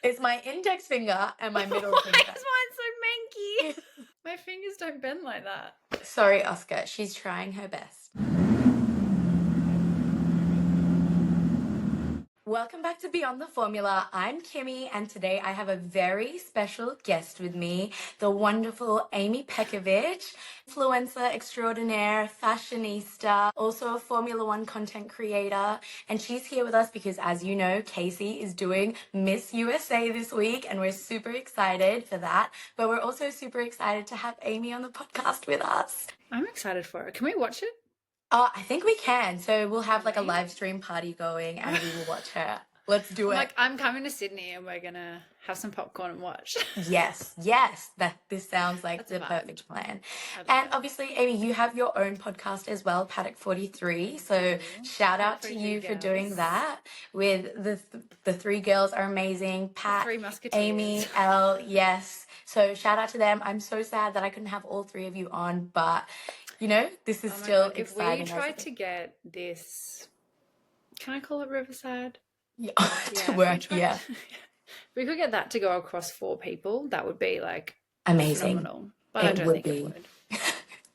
It's my index finger and my middle Why finger. is mine so manky? My fingers don't bend like that. Sorry, Oscar. She's trying her best. Welcome back to Beyond the Formula. I'm Kimi, and today I have a very special guest with me, the wonderful Amy Pejkovic, influencer extraordinaire, fashionista, also a Formula One content creator. And she's here with us because, as you know, Casey is doing Miss USA this week, and we're super excited for that. But we're also super excited to have Amy on the podcast with us. I'm excited for it. Can we watch it? I think we can. So we'll have like a live stream party going and we will watch her. Let's do it. I'm coming to Sydney and we're going to have some popcorn and watch. Yes. This sounds like the perfect plan. And obviously, Amy, you have your own podcast as well, Paddock 43. So shout out to you for doing that with the three girls are amazing. Pat, Three Musketeers. Amy, Elle, yes. So shout out to them. I'm so sad that I couldn't have all three of you on, but you know, this is still exciting. If we tried to get this, can I call it Riverside? Yeah, to work, yeah. If we could get that to go across 4 people, that would be like amazing. Phenomenal. But I don't think it would.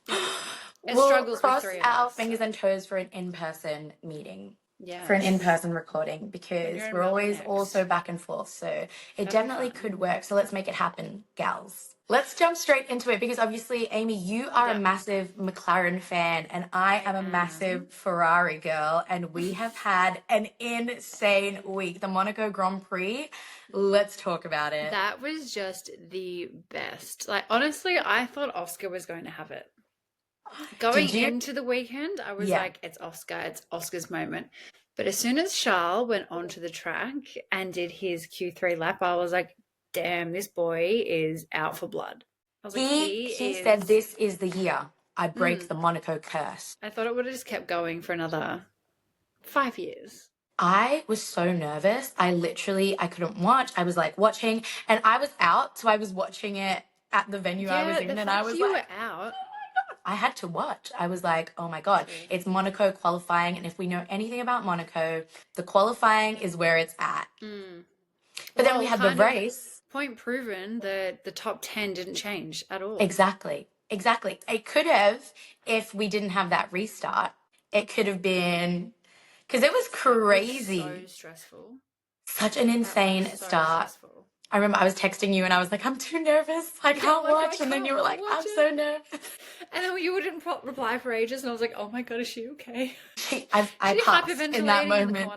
It we'll struggles cross with 3 of our us. fingers and toes for an in-person meeting. Yeah. For an in-person recording, because we're always also back and forth. So it definitely could work. So let's make it happen, gals. Let's jump straight into it because obviously, Amy, you are a massive McLaren fan and I am a massive Ferrari girl, and we have had an insane week. The Monaco Grand Prix, let's talk about it. That was just the best. Like, honestly, I thought Oscar was going to have it. Going into the weekend, I was like, it's Oscar's moment. But as soon as Charles went onto the track and did his Q3 lap, I was like, damn, this boy is out for blood. I was he said, this is the year I break the Monaco curse. I thought it would have just kept going for another 5 years. I was so nervous. I couldn't watch. I was like watching, and I was out, so I was watching it at the venue I was in, and I was you were out. I had to watch. I was like, oh my God, it's Monaco qualifying. And if we know anything about Monaco, the qualifying is where it's at. But then we had the race. Point proven that the top 10 didn't change at all. Exactly. It could have, if we didn't have that restart, it could have been, because it was crazy. It was so stressful. Such an insane start. Stressful. I remember I was texting you and I was like, I'm too nervous. I can't watch. And then you were like, I'm so nervous. And then you wouldn't reply for ages. And I was like, oh my God, is she okay? I passed in that moment.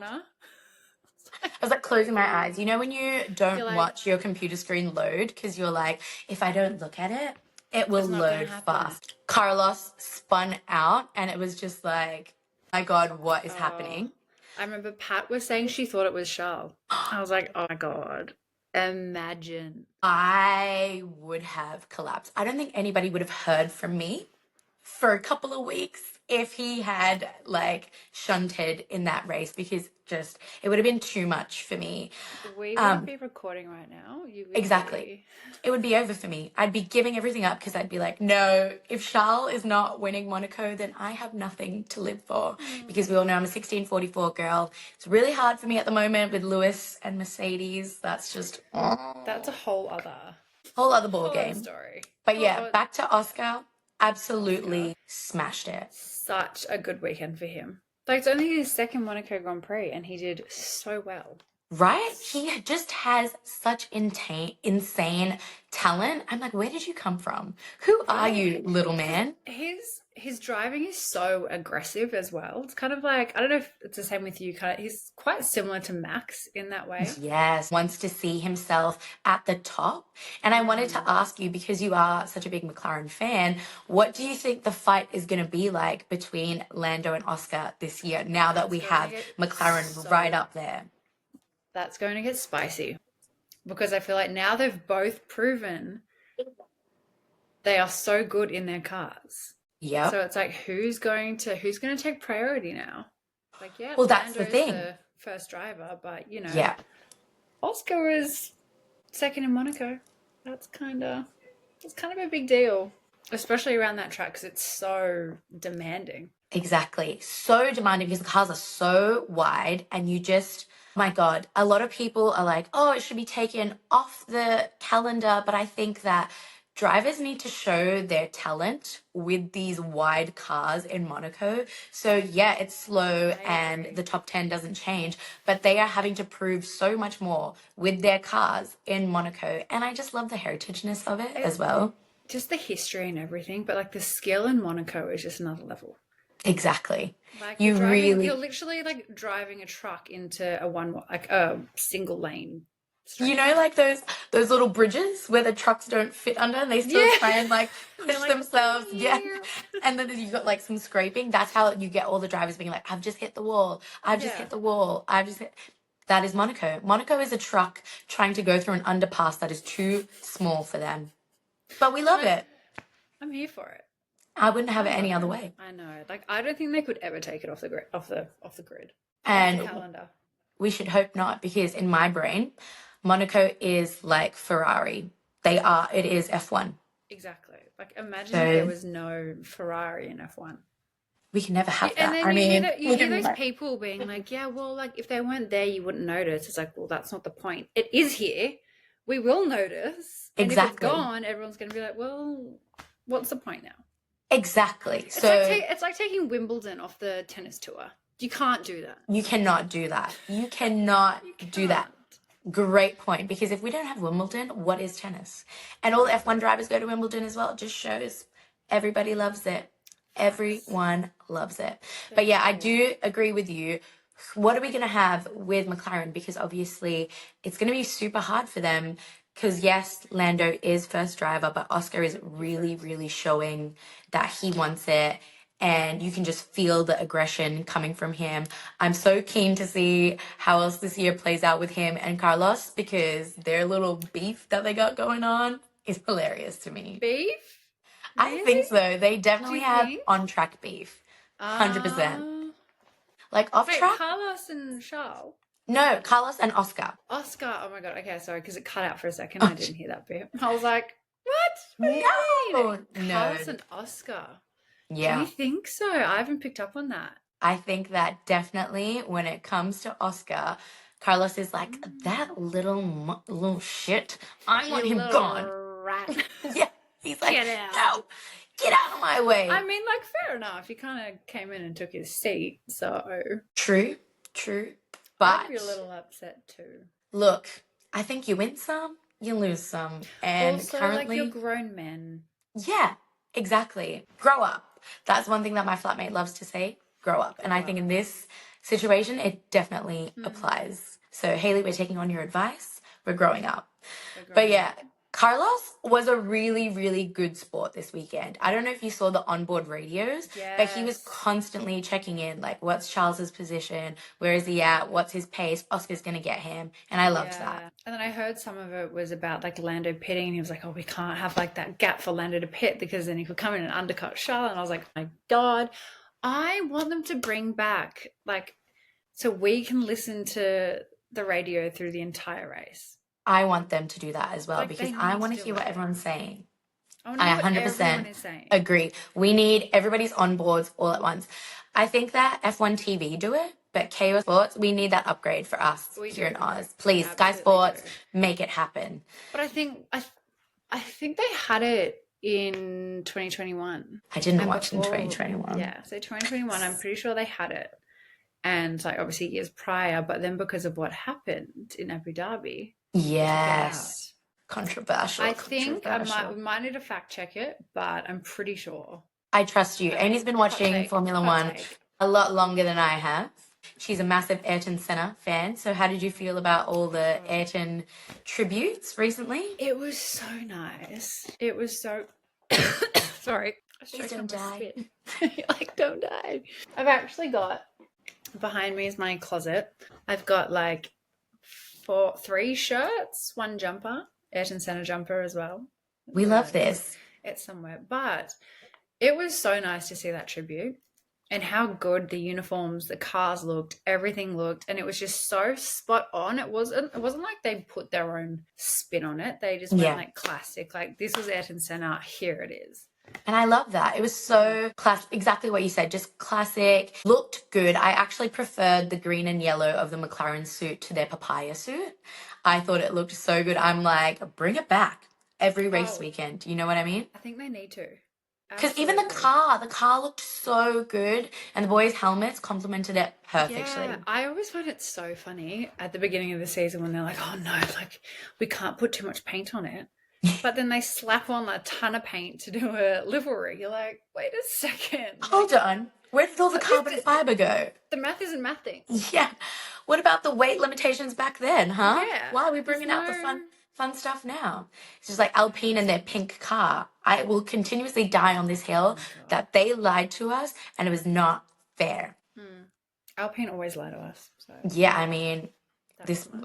I was like closing my eyes. You know when you don't watch your computer screen load because you're like, if I don't look at it, it will load fast. Carlos spun out and it was just like, my God, what is happening? I remember Pat was saying she thought it was Charles. I was like, oh my God. Imagine. I would have collapsed. I don't think anybody would have heard from me for a couple of weeks if he had like shunted in that race, because just it would have been too much for me. We wouldn't be recording right now. Exactly. It would be over for me. I'd be giving everything up because I'd be like, no, if Charles is not winning Monaco, then I have nothing to live for, because we all know I'm a 1644 girl. It's really hard for me at the moment with Lewis and Mercedes. That's just that's a whole other ball game story. But yeah, back to Oscar. Absolutely smashed it. Such a good weekend for him. Like, it's only his second Monaco Grand Prix and he did so well. Right? He just has such insane talent. I'm like, where did you come from? Who are you, little man? His driving is so aggressive as well. It's kind of like, I don't know if it's the same with you, he's quite similar to Max in that way. Yes, wants to see himself at the top. And I wanted to ask you, because you are such a big McLaren fan, what do you think the fight is going to be like between Lando and Oscar this year, now that we have McLaren right up there? That's going to get spicy, because I feel like now they've both proven they are so good in their cars. Yeah. So it's like, who's going to take priority now? Like, yeah, well, that's the thing. The first driver, but you know, Oscar is second in Monaco. That's kind of a big deal, especially around that track because it's so demanding. Exactly. So demanding because the cars are so wide and you just, my God, a lot of people are like, oh, it should be taken off the calendar. But I think that drivers need to show their talent with these wide cars in Monaco. So yeah, it's slow and the top 10 doesn't change, but they are having to prove so much more with their cars in Monaco. And I just love the heritageness of it as well. Just the history and everything, but like the skill in Monaco is just another level. Exactly. Like you're literally like driving a truck into a single lane. Straight. You know, like those little bridges where the trucks don't fit under and they still try and like push themselves. Yeah. And then you got like some scraping. That's how you get all the drivers being like, I've just hit the wall. I've just hit the wall. That is Monaco. Monaco is a truck trying to go through an underpass that is too small for them. But we love it. I'm here for it. I wouldn't have it any other way. I know. Like, I don't think they could ever take it off the grid. And off the calendar. We should hope not, because in my brain, Monaco is like Ferrari. It is F1. Exactly. Like, imagine if there was no Ferrari in F1. We can never have that. And then you hear those people being like, yeah, well, like, if they weren't there, you wouldn't notice. It's like, well, that's not the point. It is here. We will notice. And if it's gone, everyone's going to be like, well, what's the point now? Exactly. It's like taking Wimbledon off the tennis tour. You can't do that. You cannot do that. You cannot do that. Great point. Because if we don't have Wimbledon, what is tennis? And all the F1 drivers go to Wimbledon as well. It just shows everybody loves it. Everyone loves it. But yeah, I do agree with you. What are we going to have with McLaren? Because obviously it's going to be super hard for them. Because yes, Lando is first driver, but Oscar is really, really showing that he wants it. And you can just feel the aggression coming from him. I'm so keen to see how else this year plays out with him and Carlos, because their little beef that they got going on is hilarious to me. Beef? Really? I think so. They definitely have on-track beef. 100%. Like off-track? Carlos and Charles? No, Carlos and Oscar. Oscar, oh my God. Okay, sorry, because it cut out for a second. I didn't hear that bit. I was like, what? No. Carlos and Oscar. Yeah. Do you think so? I haven't picked up on that. I think that definitely when it comes to Oscar, Carlos is like, that little shit. I want him gone. Rat. Yeah. He's like, get out. No, get out of my way. I mean, like, fair enough. He kind of came in and took his seat, so. True. But I'd be a little upset too. Look, I think you win some, you lose some. And also, currently, like, you're grown men. Yeah, exactly. Grow up. That's one thing that my flatmate loves to say. Grow up. And I think in this situation, it definitely applies. So, Haley, we're taking on your advice. We're growing up. But yeah, Carlos was a really, really good sport this weekend. I don't know if you saw the onboard radios, but he was constantly checking in, like, what's Charles's position? Where is he at? What's his pace? Oscar's going to get him. And I loved that. And then I heard some of it was about, like, Lando pitting, and he was like, oh, we can't have, like, that gap for Lando to pit because then he could come in and undercut Charles. And I was like, oh my God, I want them to bring back, like, so we can listen to the radio through the entire race. I want them to do that as well, like, because I want to hear what everyone's saying. I 100% agree. We need everybody's on boards all at once. I think that F1 TV do it, but KO Sports, we need that upgrade for us here in Oz. Please, Sky Sports, make it happen. But I think they had it in 2021. I didn't watch in 2021. Yeah, so 2021, I'm pretty sure they had it. And like obviously years prior, but then because of what happened in Abu Dhabi. Yes. Controversial. I think we might need to fact check it, but I'm pretty sure. I trust you. Amy's been watching Formula One a lot longer than I have. She's a massive Ayrton Senna fan. So how did you feel about all the Ayrton tributes recently? It was so nice. It was so... Sorry. Please don't die. Like, don't die. I've actually got... Behind me is my closet. I've got like 3 shirts, 1 jumper, Ayrton Senna jumper as well. We love this. It's somewhere. But it was so nice to see that tribute and how good the uniforms, the cars looked, everything looked. And it was just so spot on. It wasn't like they put their own spin on it. They just went like classic. Like, this was Ayrton Senna. Here it is. And I love that. It was so exactly what you said, just classic, looked good. I actually preferred the green and yellow of the McLaren suit to their papaya suit. I thought it looked so good. I'm like, bring it back every race weekend. You know what I mean? I think they need to. Because even the car looked so good, and the boys' helmets complemented it perfectly. Yeah, I always find it so funny at the beginning of the season when they're like, oh no, like we can't put too much paint on it. But then they slap on a ton of paint to do a livery. You're like, wait a second. Hold on. Where did all the carbon fiber go? The math isn't mathing. Yeah. What about the weight limitations back then, huh? Yeah. Why are we bringing out the fun stuff now? It's just like Alpine and their pink car. I will continuously die on this hill that they lied to us and it was not fair. Alpine always lie to us. So. Yeah, I mean,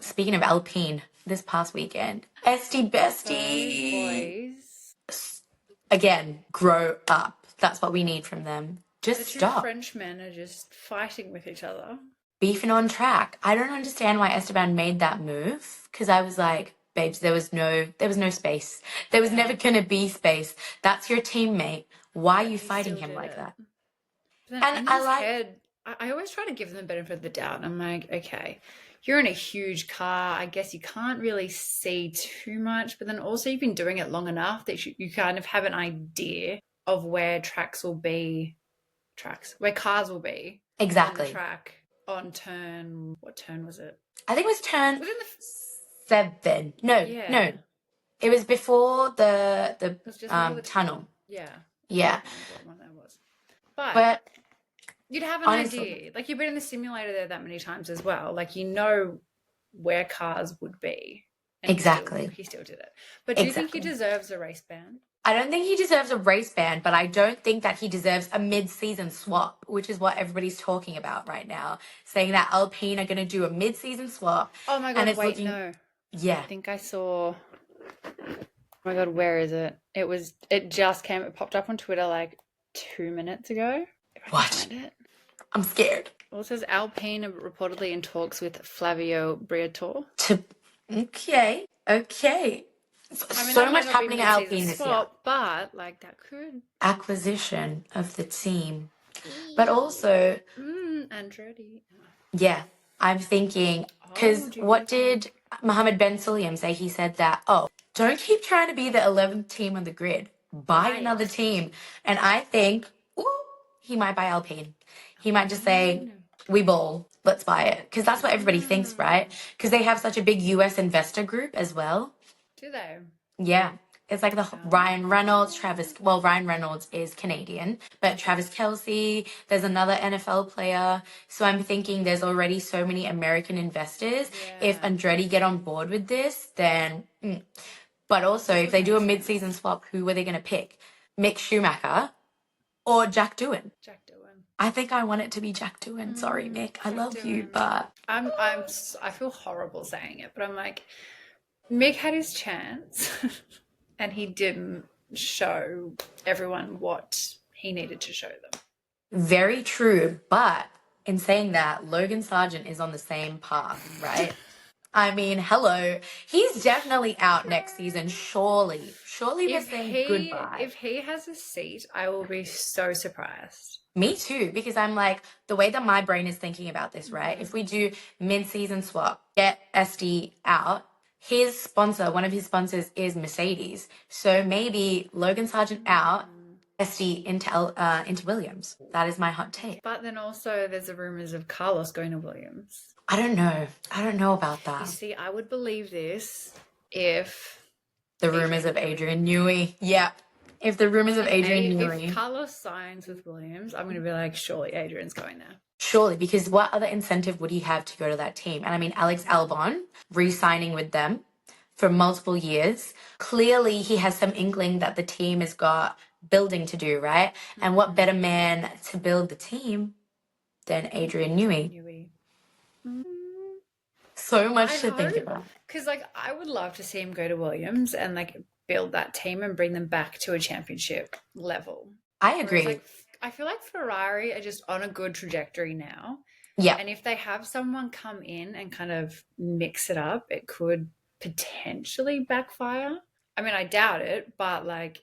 speaking of Alpine, this past weekend, Esty Bestie. Boys. Again, grow up. That's what we need from them. Just stop. The two Frenchmen are just fighting with each other. Beefing on track. I don't understand why Esteban made that move, because I was like, babes, there was no space. There was never going to be space. That's your teammate. Why are you fighting him like that? And I always try to give them the benefit of the doubt. I'm like, okay, you're in a huge car. I guess you can't really see too much, but then also you've been doing it long enough that you kind of have an idea of where where cars will be. Exactly. On the track on turn, what turn was it? I think it was turn 7. No. It was before the tunnel. Yeah. Yeah. What that was. But you'd have an idea. Like, you've been in the simulator there that many times as well. Like, you know where cars would be. And exactly. He still did it. But do you think he deserves a race ban? I don't think he deserves a race ban, but I don't think that he deserves a mid-season swap, which is what everybody's talking about right now, saying that Alpine are going to do a mid-season swap. Oh my God, no. Yeah. I think I saw... Oh my God, where is it? It popped up on Twitter like 2 minutes ago. What? I'm scared. Well, it says Alpine are reportedly in talks with Flavio Briatore. Okay. I mean, so much happening at Alpine this year. But, like, that could... Acquisition of the team. But also... Andretti. Yeah. I'm thinking... Because what did Mohammed Ben Sulayem say? He said that, don't keep trying to be the 11th team on the grid. Buy another team. And I think, he might buy Alpine. He might just say, we ball. Let's buy it. Because that's what everybody thinks, right? Because they have such a big US investor group as well. Do they? Yeah. It's like the Ryan Reynolds, Ryan Reynolds is Canadian, but Travis Kelce, there's another NFL player. So I'm thinking there's already so many American investors. Yeah. If Andretti get on board with this, then... But also, if they do a mid-season swap, who are they going to pick? Mick Schumacher or Jack Doohan? I think I want it to be Jack Doohan. Sorry, Mick. I love you, but... I feel horrible saying it, but I'm like... Mick had his chance and he didn't show everyone what he needed to show them. Very true. But in saying that, Logan Sargent is on the same path, right? I mean, hello. He's definitely out next season, surely. Surely we're saying goodbye. If he has a seat, I will be so surprised. Me too, because I'm like, the way that my brain is thinking about this, right? If we do mid-season swap, get SD out, one of his sponsors is Mercedes. So maybe Logan Sargent out, SD into Williams. That is my hot take. But then also there's the rumors of Carlos going to Williams. I don't know about that. You see, I would believe this if... The rumors of Adrian Newey. Yeah. If the rumors of Adrian Newey. If Carlos signs with Williams, I'm going to be like, surely Adrian's going there. Surely, because what other incentive would he have to go to that team? And I mean, Alex Albon re-signing with them for multiple years. Clearly, he has some inkling that the team has got building to do, right? And what better man to build the team than Adrian Newey? So much to think about. Because, like, I would love to see him go to Williams and, like, build that team and bring them back to a championship level. I agree. Whereas, like, I feel like Ferrari are just on a good trajectory now. Yeah. And if they have someone come in and kind of mix it up, it could potentially backfire. I mean, I doubt it, but like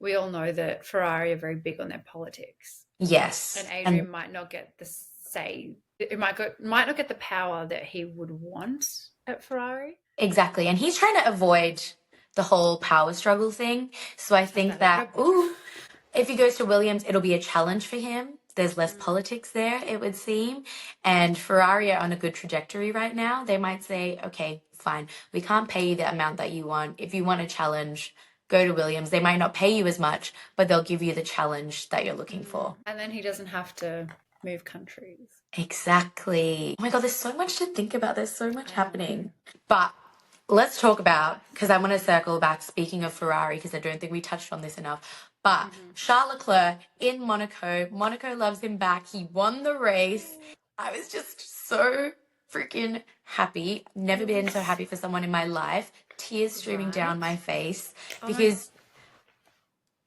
we all know that Ferrari are very big on their politics. Yes. And Adrian might not get the say, it might not get the power that he would want at Ferrari. Exactly. And he's trying to avoid the whole power struggle thing. So I think that, if he goes to Williams, it'll be a challenge for him. There's less politics there, it would seem. And Ferrari are on a good trajectory right now. They might say, okay, fine, we can't pay you the amount that you want. If you want a challenge, go to Williams. They might not pay you as much, but they'll give you the challenge that you're looking for. And then he doesn't have to move countries. Exactly. Oh my God, there's so much to think about. There's so much happening. But let's talk about, because I want to circle back, speaking of Ferrari, because I don't think we touched on this enough. But Charles Leclerc in Monaco. Monaco loves him back. He won the race. I was just so freaking happy. Never been so happy for someone in my life. Tears streaming down my face. Because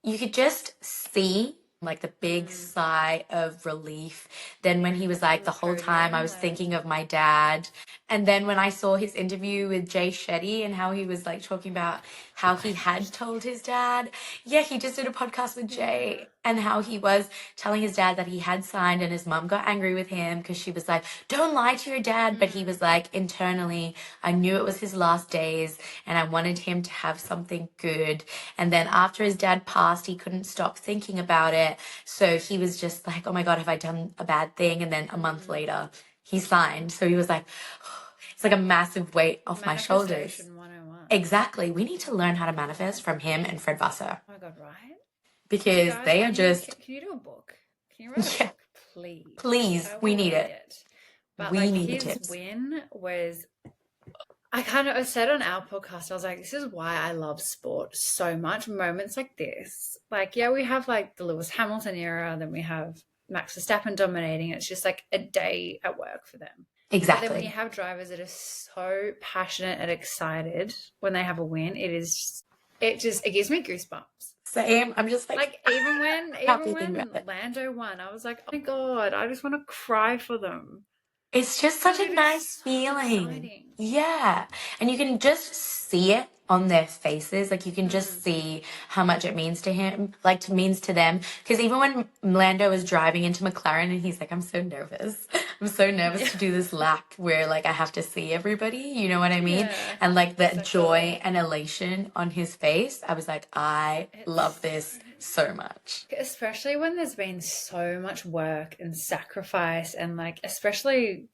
you could just see like the big sigh of relief. Then when he was like, the whole time I was thinking of my dad. And then when I saw his interview with Jay Shetty and how he was like talking about how he had told his dad. Yeah, he just did a podcast with Jay and how he was telling his dad that he had signed, and his mum got angry with him because she was like, don't lie to your dad. But he was like, internally, I knew it was his last days and I wanted him to have something good. And then after his dad passed, he couldn't stop thinking about it. So he was just like, oh my God, have I done a bad thing? And then a month later, he signed. So he was like, it's like a massive weight off my shoulders. 101. Exactly. We need to learn how to manifest from him and Fred Vasseur. Oh my God, right? Because they are just... Can you do a book? Can you write a book, please? Please. We need it. But we like need his the tips. win was... I said on our podcast, I was like, this is why I love sport so much. Moments like this. Like, yeah, we have like the Lewis Hamilton era, then we have Max Verstappen dominating. It's just like a day at work for them. Exactly. But then when you have drivers that are so passionate and excited when they have a win, it gives me goosebumps. Same. I'm just like even when Lando won, I was like, oh my God, I just want to cry for them. It's just such a nice feeling. Exciting. Yeah. And you can just see it on their faces. Like you can just see how much it means to him, like means to them. Because even when Lando was driving into McLaren and he's like, I'm so nervous. I'm so nervous to do this lap where like I have to see everybody. You know what I mean? Yeah. And like that joy and elation on his face. I was like, I love this so much. Especially when there's been so much work and sacrifice, and like especially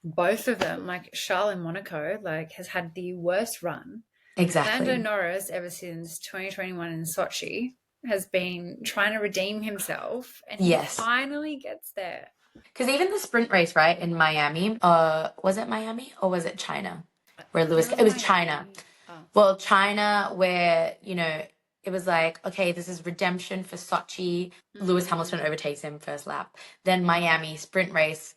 both of them, like Charles in Monaco, like has had the worst run. Exactly. Lando Norris, ever since 2021 in Sochi, has been trying to redeem himself, and he finally gets there. Because even the sprint race, right, in Miami, was it Miami or was it China? Where Lewis, it was China. Oh. Well, China, where, you know, it was like, okay, this is redemption for Sochi. Lewis Hamilton overtakes him first lap. Then Miami, sprint race,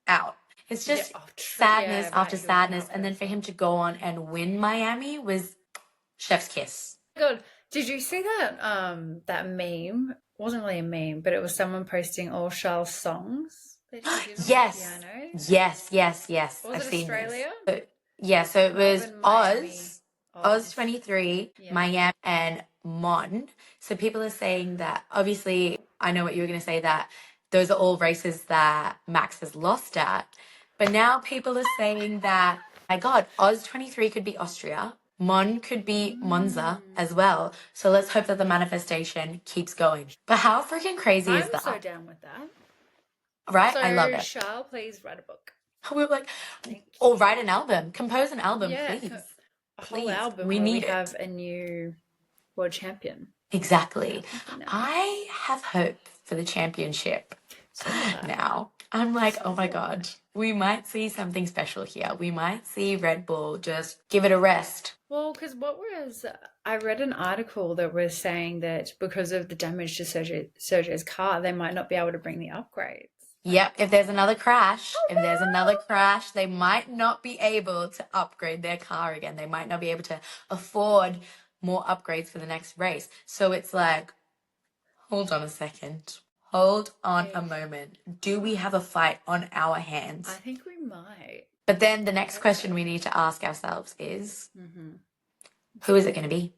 out. It's just sadness after sadness. And then for him to go on and win Miami was chef's kiss. God, did you see that that meme? It wasn't really a meme, but it was someone posting all Charles' songs. Yes. Yes. Was it Australia? So it was Oz 23, Miami, and Mon. So people are saying that, obviously, I know what you were going to say, that those are all races that Max has lost at. But now people are saying that, my God, Oz 23 could be Austria. Mon could be Monza as well. So let's hope that the manifestation keeps going. But how freaking crazy is that? I'm so down with that. Right? So, I love it. Charles, please write a book. We were like, or write an album. Compose an album, please. A whole album. We have a new world champion. Exactly. I have hope for the championship now. I'm like, oh my God, we might see something special here. We might see Red Bull just give it a rest. Well, because I read an article that was saying that because of the damage to Sergio's car, they might not be able to bring the upgrades. Yep, if there's another crash, they might not be able to upgrade their car again. They might not be able to afford more upgrades for the next race. So it's like, hold on a second. Hold on a moment. Do we have a fight on our hands? I think we might. But then the next question we need to ask ourselves is, who is it going to be?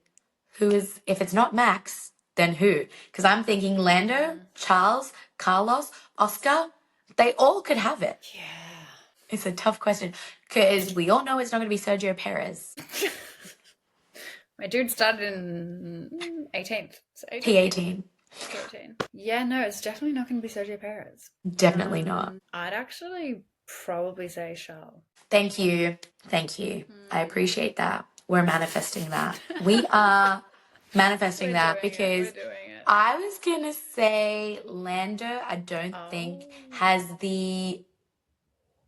If it's not Max, then who? Because I'm thinking Lando, Charles, Carlos, Oscar, they all could have it. Yeah. It's a tough question because we all know it's not going to be Sergio Perez. My dude started in 18th. So P18. Yeah, no, it's definitely not going to be Sergio Perez. Definitely not. I'd actually probably say Charles. Thank you. I appreciate that. We're manifesting that. We are manifesting that because I was going to say Lando, I don't think has the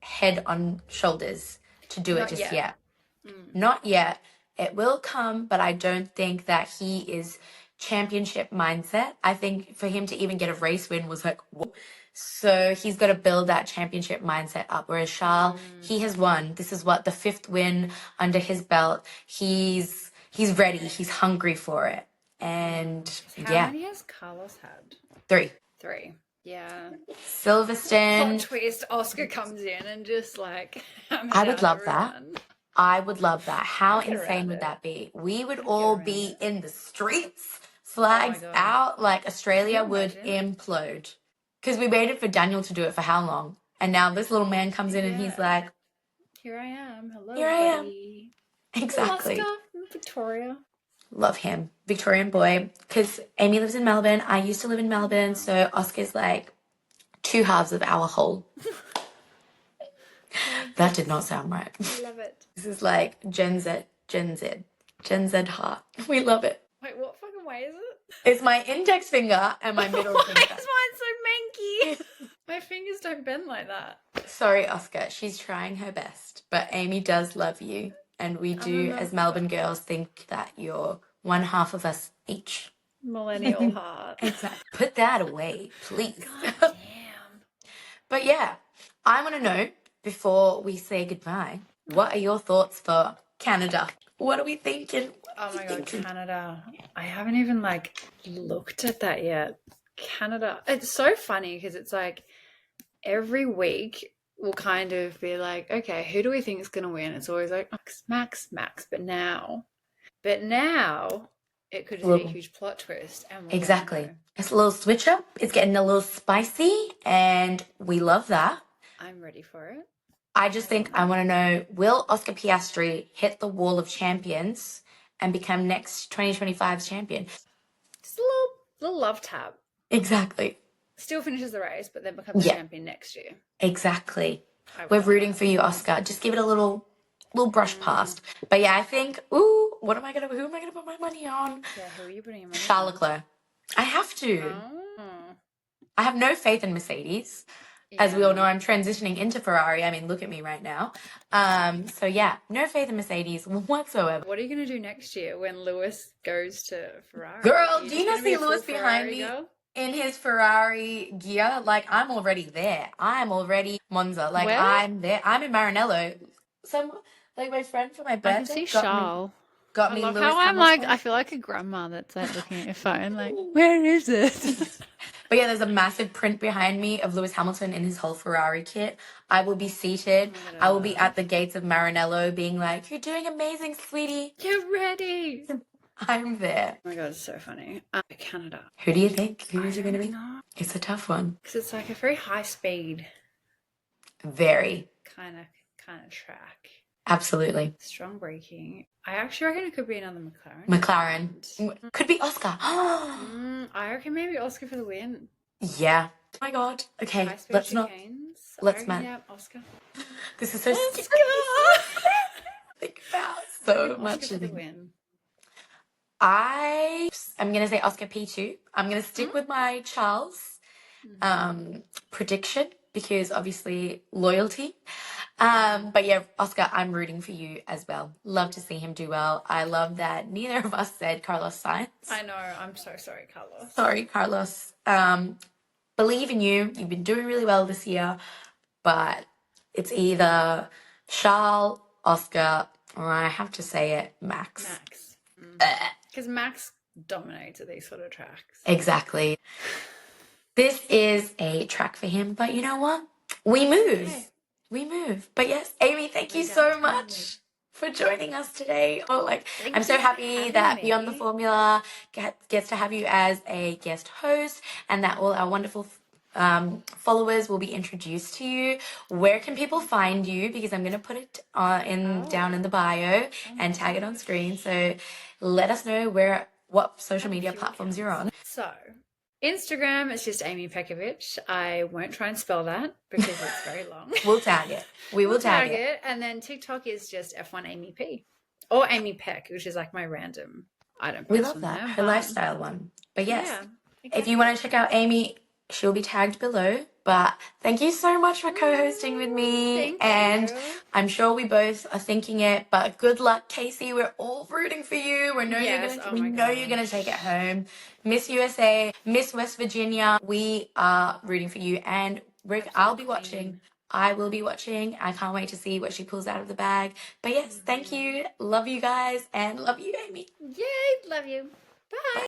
head on shoulders to do it just yet. Not yet. It will come, but I don't think that he is championship mindset. I think for him to even get a race win was like, whoa. So he's got to build that championship mindset up. Whereas Charles, he has won. This is what, the 5th win under his belt. He's ready. He's hungry for it. And How many has Carlos had? 3. Yeah. Silverstone. Plot twist, Oscar comes in and just like... I would love that. I would love that. How insane would that be? We would all be in the streets, flags out, like Australia would implode. Because we waited for Daniel to do it for how long? And now this little man comes in and he's like... Here I am. Hello, Here I am. buddy. Exactly. Oscar from Victoria. Love him. Victorian boy. Because Amy lives in Melbourne. I used to live in Melbourne. So Oscar's like 2 halves of our whole. That did not sound right. I love it. This is like Gen Z heart. We love it. Wait, what fucking way is it? It's my index finger and my middle finger. Why is mine so manky? My fingers don't bend like that. Sorry, Oscar. She's trying her best. But Amy does love you. And we do, as Melbourne girls, think that you're one half of us each. Millennial heart. Exactly. Put that away, please. God damn. But yeah, I want to know, before we say goodbye, what are your thoughts for Canada? What are we thinking? Oh my God, Canada. I haven't even looked at that yet. Canada. It's so funny because it's like every week we'll kind of be like, okay, who do we think is going to win? It's always like Max. But now it could just be a huge plot twist. And exactly. It's a little switch up. It's getting a little spicy and we love that. I'm ready for it. I just think I want to know, will Oscar Piastri hit the wall of champions and become next 2025's champion? Just a little love tap. Exactly. Still finishes the race, but then becomes champion next year. Exactly. We're rooting for you, Oscar. Just give it a little brush past. But yeah, I think, who am I gonna put my money on? Yeah, who are you putting your money on? Charles Leclerc. I have to. Oh. I have no faith in Mercedes. Yeah. As we all know, I'm transitioning into Ferrari. I mean, look at me right now. So yeah, no faith in Mercedes whatsoever. What are you going to do next year when Lewis goes to Ferrari? Girl, do you not see Lewis behind me in his Ferrari gear? Like, I'm already there. I'm already Monza. Like, where? I'm there. I'm in Maranello. My friend for my birthday. I can see Charles. Got me Lewis how I'm I feel like a grandma that's looking at your phone like, where is it? But yeah, there's a massive print behind me of Lewis Hamilton in his whole Ferrari kit. I will be seated. I will be at the gates of Maranello being like, you're doing amazing, sweetie. You're ready. I'm there. Oh my God, it's so funny. Canada. Who do you think? Who is it going to be? It's a tough one. Because it's like a very high speed. Very. Kind of track. Absolutely. Strong braking. I actually reckon it could be another McLaren. McLaren. Could be Oscar. I reckon maybe Oscar for the win. Yeah. Oh my God. Okay, let's not. Let's man. Yeah, Oscar. This is so Oscar. Think about so much. Oscar for the win. I'm going to say Oscar P2. I'm going to stick with my Charles prediction because obviously loyalty. But yeah, Oscar, I'm rooting for you as well. Love to see him do well. I love that neither of us said Carlos Sainz. I know. I'm so sorry, Carlos. Sorry, Carlos. Believe in you. You've been doing really well this year, but it's either Charles, Oscar, or I have to say it, Max. Because Max dominates at these sort of tracks. Exactly. This is a track for him, but you know what? We move. Okay. We move. But yes, Amy, thank you so much for joining us today. Thank I'm so you for happy having that Beyond the me. Formula gets to have you as a guest host, and that all our wonderful followers will be introduced to you. Where can people find you? Because I'm going to put it down in the bio and tag it on screen. So let us know what social media platforms you're on. So Instagram is just Amy Pejkovic. I won't try and spell that because it's very long. We'll tag it. We will tag it. And then TikTok is just F1 Amy P or Amy Peck, which is like my random item. We love that. Her lifestyle one. But yes, exactly. If you want to check out Amy, she'll be tagged below. But thank you so much for co-hosting with me. Thank you. I'm sure we both are thinking it, but good luck, Casey. We're all rooting for you. We know you're gonna take it home. Miss USA, Miss West Virginia, we are rooting for you. And Rick, I'll be watching. I will be watching. I can't wait to see what she pulls out of the bag. But yes, thank you. Love you guys and love you, Amy. Yay, love you. Bye.